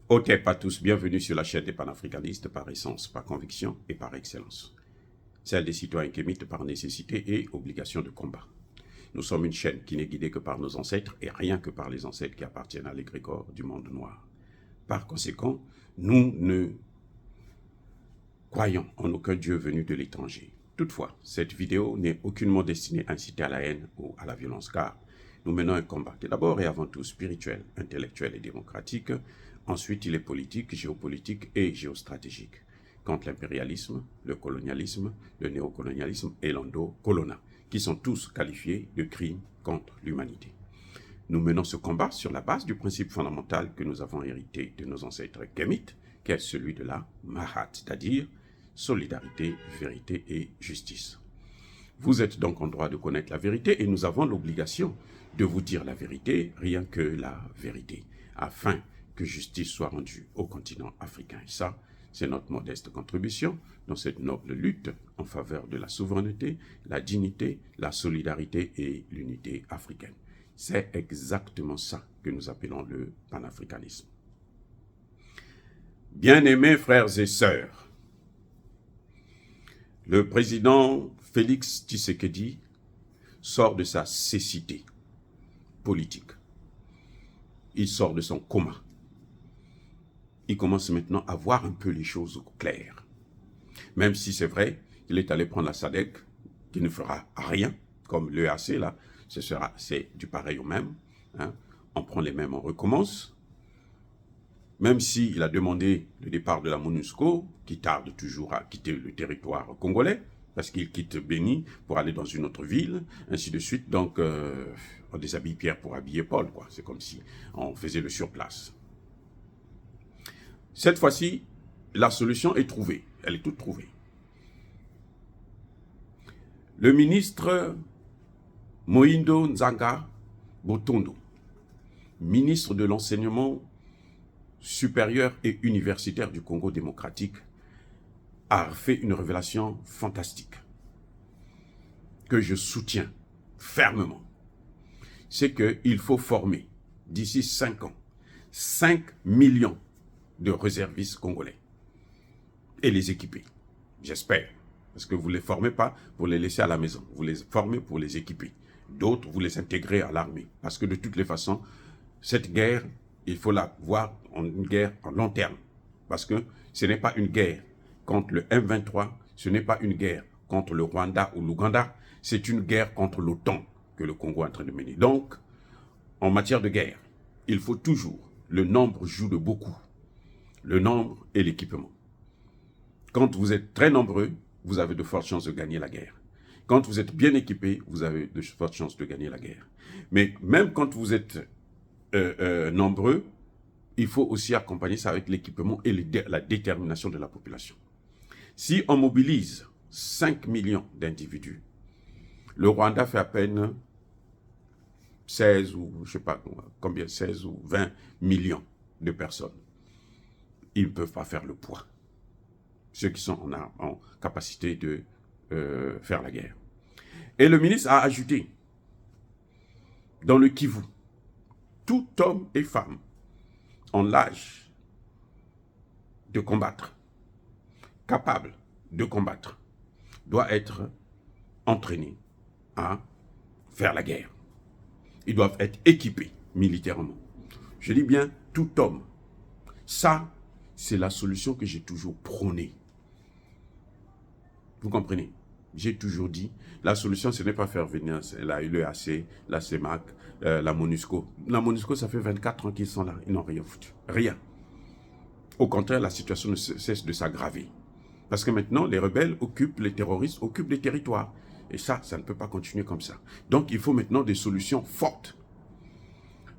Otep à tous, bienvenue sur la chaîne des panafricanistes par essence, par conviction et par excellence. Celle des citoyens kémites par nécessité et obligation de combat. Nous sommes une chaîne qui n'est guidée que par nos ancêtres et rien que par les ancêtres qui appartiennent à l'égrégore du monde noir. Par conséquent, nous ne croyons en aucun Dieu venu de l'étranger. Toutefois, cette vidéo n'est aucunement destinée à inciter à la haine ou à la violence, car nous menons un combat qui est d'abord et avant tout spirituel, intellectuel et démocratique. Ensuite, il est politique, géopolitique et géostratégique, contre l'impérialisme, le colonialisme, le néocolonialisme et l'endocolonat, qui sont tous qualifiés de crimes contre l'humanité. Nous menons ce combat sur la base du principe fondamental que nous avons hérité de nos ancêtres kémites, qui est celui de la Mahat, c'est-à-dire solidarité, vérité et justice. Vous êtes donc en droit de connaître la vérité et nous avons l'obligation de vous dire la vérité, rien que la vérité, afin que justice soit rendue au continent africain. Et ça, c'est notre modeste contribution dans cette noble lutte en faveur de la souveraineté, la dignité, la solidarité et l'unité africaine. C'est exactement ça que nous appelons le panafricanisme. Bien-aimés frères et sœurs, le président Félix Tshisekedi sort de sa cécité politique. Il sort de son coma. Il commence maintenant à voir un peu les choses claires. Même si c'est vrai qu'il est allé prendre la SADC, qui ne fera rien, comme l'EAC, là, c'est du pareil au même. Hein. On prend les mêmes, on recommence. Même s'il a demandé le départ de la MONUSCO, qui tarde toujours à quitter le territoire congolais, parce qu'il quitte Béni pour aller dans une autre ville, ainsi de suite. Donc, on déshabille Pierre pour habiller Paul, quoi. C'est comme si on faisait le surplace. Cette fois-ci, la solution est trouvée. Elle est toute trouvée. Le ministre Moïndo Nzanga Botondo, ministre de l'enseignement supérieur et universitaire du Congo démocratique, a fait une révélation fantastique que je soutiens fermement. C'est qu'il faut former, d'ici 5 ans, 5 millions de réservistes congolais et les équiper, j'espère. Parce que vous ne les formez pas pour les laisser à la maison, vous les formez pour les équiper. D'autres, vous les intégrez à l'armée. Parce que de toutes les façons, cette guerre, il faut la voir en une guerre en long terme. Parce que ce n'est pas une guerre contre le M23, ce n'est pas une guerre contre le Rwanda ou l'Ouganda, c'est une guerre contre l'OTAN que le Congo est en train de mener. Donc, en matière de guerre, il faut toujours, le nombre joue de beaucoup. Le nombre et l'équipement. Quand vous êtes très nombreux, vous avez de fortes chances de gagner la guerre. Quand vous êtes bien équipé, vous avez de fortes chances de gagner la guerre. Mais même quand vous êtes nombreux, il faut aussi accompagner ça avec l'équipement et la détermination de la population. Si on mobilise 5 millions d'individus, le Rwanda fait à peine 16 ou je ne sais pas combien, 16 ou 20 millions de personnes. Ils ne peuvent pas faire le poids. Ceux qui sont en capacité de faire la guerre. Et le ministre a ajouté, dans le Kivu, tout homme et femme en l'âge de combattre, capable de combattre, doit être entraîné à faire la guerre. Ils doivent être équipés militairement. Je dis bien tout homme. Ça, c'est la solution que j'ai toujours prônée. Vous comprenez? J'ai toujours dit, la solution, ce n'est pas faire venir la l'EAC, la CEMAC, la MONUSCO. La MONUSCO, ça fait 24 ans qu'ils sont là. Ils n'ont rien foutu. Rien. Au contraire, la situation ne cesse de s'aggraver. Parce que maintenant, les rebelles occupent, les terroristes occupent les territoires. Et ça ne peut pas continuer comme ça. Donc, il faut maintenant des solutions fortes.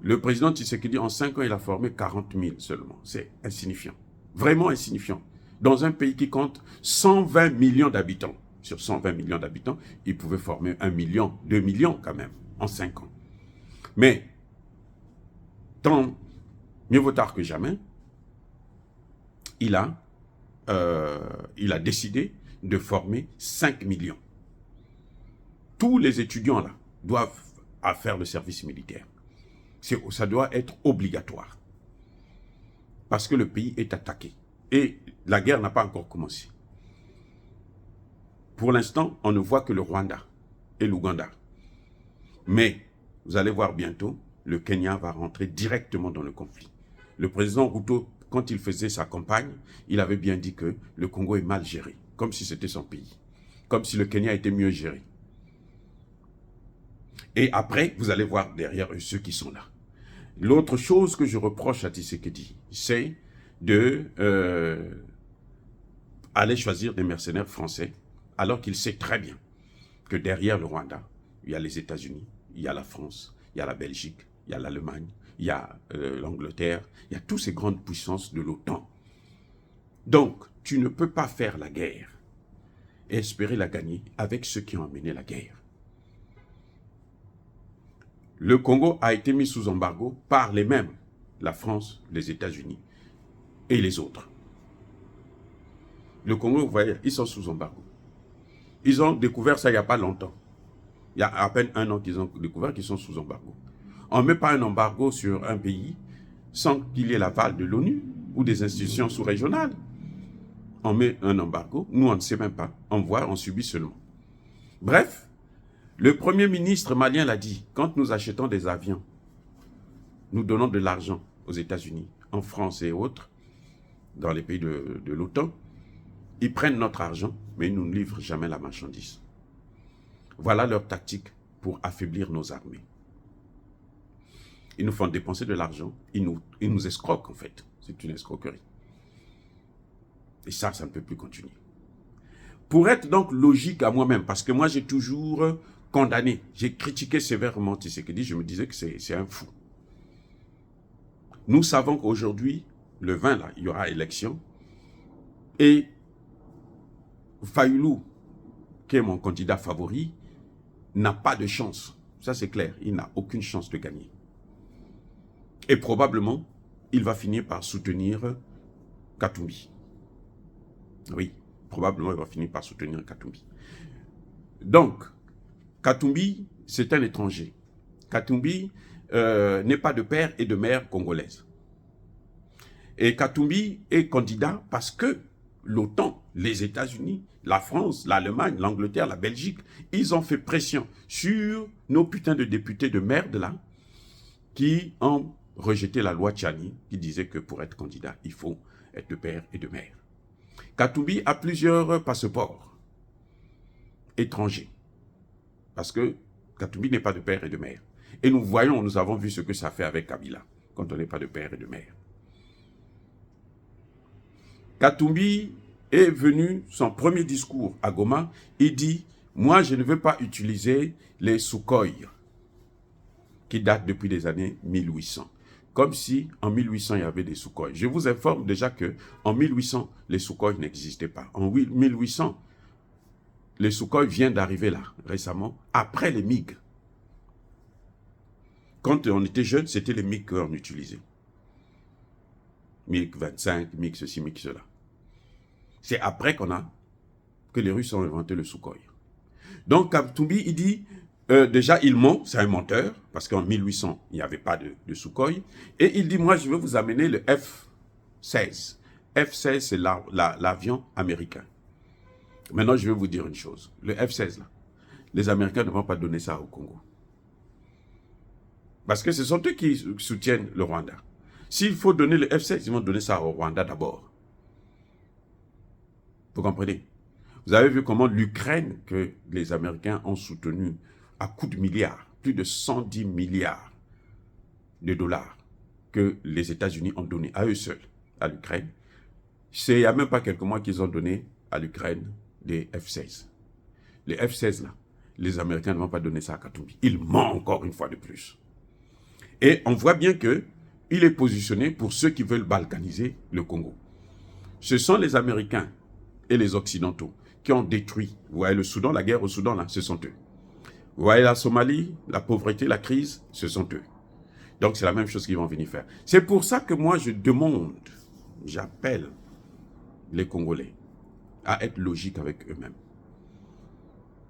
Le président Tshisekedi, en 5 ans, il a formé 40 000 seulement. C'est insignifiant. Vraiment insignifiant. Dans un pays qui compte 120 millions d'habitants. Sur 120 millions d'habitants, il pouvait former 1 million, 2 millions quand même, en 5 ans. Mais, mieux vaut tard que jamais, il a décidé de former 5 millions. Tous les étudiants là doivent faire le service militaire. Ça doit être obligatoire. parce que le pays est attaqué. Et la guerre n'a pas encore commencé. Pour l'instant, on ne voit que le Rwanda et l'Ouganda. Mais, vous allez voir bientôt, le Kenya va rentrer directement dans le conflit. Le président Ruto, quand il faisait sa campagne, il avait bien dit que le Congo est mal géré, comme si c'était son pays, comme si le Kenya était mieux géré. Et après, vous allez voir derrière eux ceux qui sont là. L'autre chose que je reproche à Tshisekedi, c'est de aller choisir des mercenaires français, alors qu'il sait très bien que derrière le Rwanda, il y a les États-Unis, il y a la France, il y a la Belgique, il y a l'Allemagne, il y a l'Angleterre, il y a toutes ces grandes puissances de l'OTAN. Donc, tu ne peux pas faire la guerre et espérer la gagner avec ceux qui ont mené la guerre. Le Congo a été mis sous embargo par les mêmes, la France, les États-Unis et les autres. Le Congo, vous voyez, ils sont sous embargo. Ils ont découvert ça il n'y a pas longtemps. Il y a à peine un an qu'ils ont découvert qu'ils sont sous embargo. On ne met pas un embargo sur un pays sans qu'il y ait l'aval de l'ONU ou des institutions sous-régionales. On met un embargo, nous on ne sait même pas, on voit, on subit seulement. Bref, le Premier ministre malien l'a dit, quand nous achetons des avions, nous donnons de l'argent aux États-Unis, en France et autres, dans les pays de l'OTAN, ils prennent notre argent, mais ils ne nous livrent jamais la marchandise. Voilà leur tactique pour affaiblir nos armées. Ils nous font dépenser de l'argent, ils nous escroquent en fait. C'est une escroquerie. Et ça ne peut plus continuer. Pour être donc logique à moi-même, parce que moi j'ai toujours condamné, j'ai critiqué sévèrement Tshisekedi, je me disais que c'est un fou. Nous savons qu'aujourd'hui, le 20 là, il y aura élection, et Fayulu, qui est mon candidat favori, n'a pas de chance. Ça c'est clair, il n'a aucune chance de gagner. Et probablement, il va finir par soutenir Katumbi. Oui, probablement il va finir par soutenir Katumbi. Donc, Katumbi, c'est un étranger. Katumbi n'est pas de père et de mère congolaise. Et Katumbi est candidat parce que l'OTAN, les États-Unis, la France, l'Allemagne, l'Angleterre, la Belgique, ils ont fait pression sur nos putains de députés de merde là, qui ont rejeté la loi Tchani, qui disait que pour être candidat, il faut être de père et de mère. Katumbi a plusieurs passeports étrangers, parce que Katumbi n'est pas de père et de mère. Et nous voyons, nous avons vu ce que ça fait avec Kabila, quand on n'est pas de père et de mère. Katumbi est venu, son premier discours à Goma, il dit « Moi, je ne veux pas utiliser les Sukhoi, qui datent depuis les années 1800. » Comme si en 1800, il y avait des Sukhoi. Je vous informe déjà qu'en 1800, les Sukhoi n'existaient pas. En 1800, les Sukhoi viennent d'arriver là, récemment, après les MiG. Quand on était jeune, c'était les MiG qu'on utilisait. MiG 25, MiG ceci, MiG cela. C'est après que les Russes ont inventé le Sukhoi. Donc Katumbi, il dit, déjà il ment, c'est un menteur, parce qu'en 1800, il n'y avait pas de Sukhoi. Et il dit, moi je veux vous amener le F-16. F-16, c'est l'avion américain. Maintenant, je vais vous dire une chose. Le F-16, là, les Américains ne vont pas donner ça au Congo. Parce que ce sont eux qui soutiennent le Rwanda. S'il faut donner le F-16, ils vont donner ça au Rwanda d'abord. Vous comprenez? Vous avez vu comment l'Ukraine, que les Américains ont soutenu à coups de milliards, plus de 110 milliards de dollars que les États-Unis ont donné à eux seuls, à l'Ukraine. C'est il n'y a même pas quelques mois qu'ils ont donné à l'Ukraine des F-16. Les F-16 là, les Américains ne vont pas donner ça à Katumbi. Ils mentent encore une fois de plus. Et on voit bien qu'il est positionné pour ceux qui veulent balkaniser le Congo. Ce sont les Américains et les Occidentaux qui ont détruit, vous voyez le Soudan, la guerre au Soudan, là, ce sont eux. Vous voyez la Somalie, la pauvreté, la crise, ce sont eux. Donc c'est la même chose qu'ils vont venir faire. C'est pour ça que moi je demande, j'appelle les Congolais à être logiques avec eux-mêmes.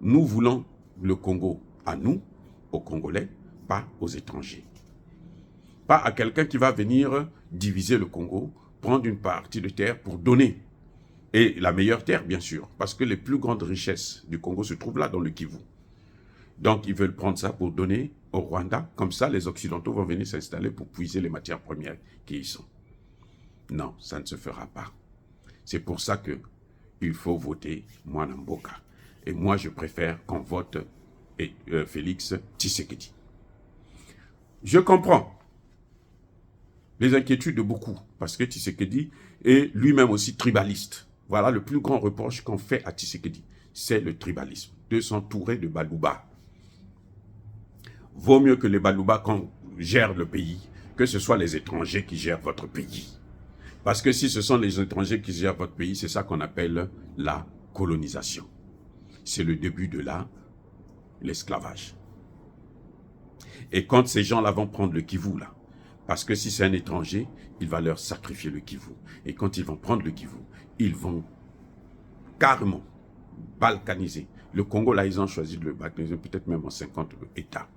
Nous voulons le Congo à nous, aux Congolais, pas aux étrangers. Pas à quelqu'un qui va venir diviser le Congo prendre une partie de terre pour donner. Et la meilleure terre, bien sûr, parce que les plus grandes richesses du Congo se trouvent là, dans le Kivu. Donc, ils veulent prendre ça pour donner au Rwanda. Comme ça, les Occidentaux vont venir s'installer pour puiser les matières premières qui y sont. Non, ça ne se fera pas. C'est pour ça qu'il faut voter Mwana Mboka. Et moi, je préfère qu'on vote Félix Tshisekedi. Je comprends les inquiétudes de beaucoup, parce que Tshisekedi est lui-même aussi tribaliste. Voilà le plus grand reproche qu'on fait à Tshisekedi, c'est le tribalisme, de s'entourer de Balouba. Vaut mieux que les Balouba qu'on gère le pays, que ce soit les étrangers qui gèrent votre pays. Parce que si ce sont les étrangers qui gèrent votre pays, c'est ça qu'on appelle la colonisation. C'est le début de l'esclavage. Et quand ces gens-là vont prendre le Kivu, là, parce que si c'est un étranger, il va leur sacrifier le Kivu. Et quand ils vont prendre le Kivu, ils vont carrément balkaniser. Le Congo, là, ils ont choisi de le balkaniser, peut-être même en 50 États.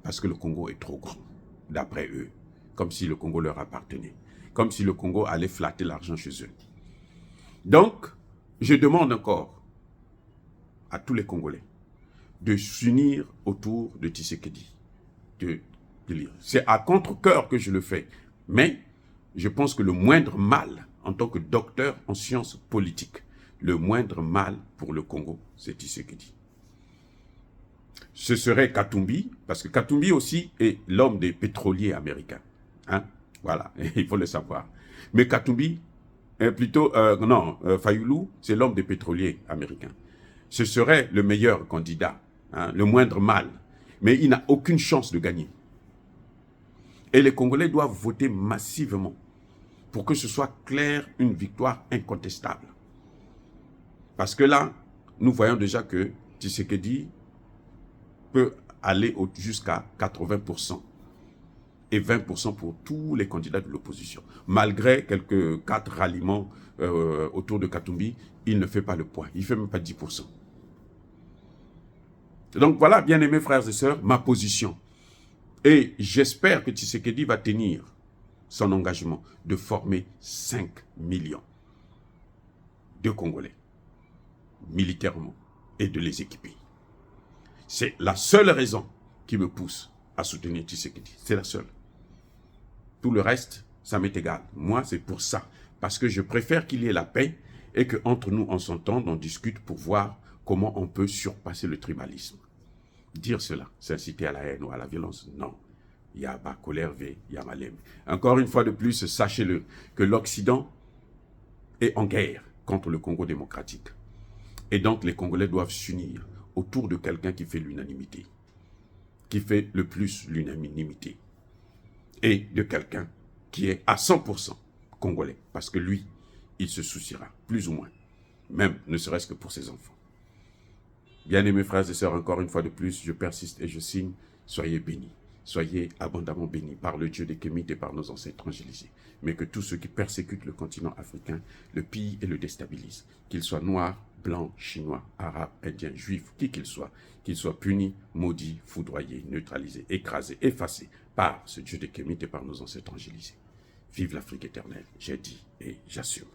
Parce que le Congo est trop grand, d'après eux. Comme si le Congo leur appartenait. Comme si le Congo allait flatter l'argent chez eux. Donc, je demande encore à tous les Congolais de s'unir autour de Tshisekedi. C'est à contre-cœur que je le fais. Mais je pense que le moindre mal, en tant que docteur en sciences politiques, le moindre mal pour le Congo, c'est Tshisekedi. Ce serait Katumbi, parce que Katumbi aussi est l'homme des pétroliers américains. Hein? Voilà, il faut le savoir. Mais Katumbi, Fayoulou, c'est l'homme des pétroliers américains. Ce serait le meilleur candidat, hein, le moindre mal. Mais il n'a aucune chance de gagner. Et les Congolais doivent voter massivement pour que ce soit clair, une victoire incontestable. Parce que là, nous voyons déjà que Tshisekedi peut aller jusqu'à 80% et 20% pour tous les candidats de l'opposition. Malgré quelques 4 ralliements autour de Katumbi, il ne fait pas le poids, il ne fait même pas 10%. Donc voilà, bien aimés frères et sœurs, ma position. Et j'espère que Tshisekedi va tenir son engagement de former 5 millions de Congolais, militairement, et de les équiper. C'est la seule raison qui me pousse à soutenir Tshisekedi. C'est la seule. Tout le reste, ça m'est égal. Moi, c'est pour ça. Parce que je préfère qu'il y ait la paix et qu'entre nous, on s'entende, on discute pour voir comment on peut surpasser le tribalisme. Dire cela, c'est inciter à la haine ou à la violence. Non. Il y a colère, il y a malem. Encore une fois de plus, sachez-le, que l'Occident est en guerre contre le Congo démocratique. Et donc, les Congolais doivent s'unir autour de quelqu'un qui fait l'unanimité, qui fait le plus l'unanimité, et de quelqu'un qui est à 100% congolais, parce que lui, il se souciera, plus ou moins, même ne serait-ce que pour ses enfants. Bien-aimés frères et sœurs, encore une fois de plus, je persiste et je signe, soyez bénis. Soyez abondamment bénis par le Dieu des Kémites et par nos ancêtres angélisés. Mais que tous ceux qui persécutent le continent africain le pillent et le déstabilisent. Qu'ils soient noirs, blancs, chinois, arabes, indiens, juifs, qui qu'ils soient punis, maudits, foudroyés, neutralisés, écrasés, effacés par ce Dieu des Kémites et par nos ancêtres angélisés. Vive l'Afrique éternelle, j'ai dit et j'assume.